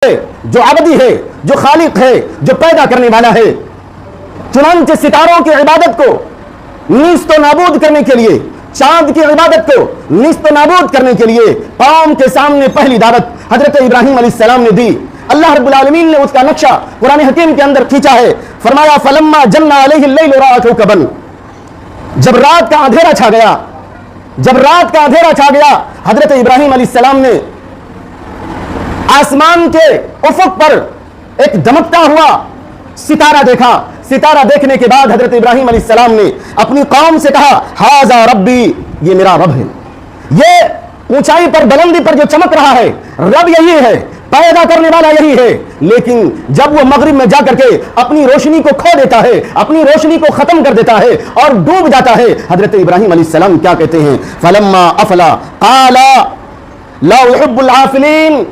जो अबदी है, जो खालिक है, जो पैदा करने वाला है। चुनांचे सितारों की इबादत को नीस्त नाबूद करने के लिए, चांद की इबादत को नीस्त नाबूद करने के लिए कौम के सामने पहली दावत हजरत इब्राहिम अलैहिस्सलाम ने दी। अल्लाह रब्बुल आलमीन ने उसका नक्शा कुरान हकीम के अंदर खींचा है। फरमाया फलम्मा जन्ना अलैहिल लैल रआ कौकबन, जब रात का अंधेरा छा गया, जब रात का अंधेरा छा गया, हजरत इब्राहिम अलैहिस्सलाम ने आसमान के उफक पर एक दमकता हुआ सितारा देखा। सितारा देखने के बाद हजरत इब्राहिम अलैहिस्सलाम ने अपनी कौम से कहा, हाजा रब्बी, ये मेरा रब है। ये ऊंचाई पर, बुलंदी पर जो चमक रहा है, रब यही है, पैदा करने वाला यही है। लेकिन जब वो मगरिब में जाकर के अपनी रोशनी को खो देता है, अपनी रोशनी को खत्म कर देता है और डूब जाता है, हजरत इब्राहिम अलैहिस्सलाम क्या कहते हैं, फलम्मा अफला काला ला उहिब्बुल आफिलीन,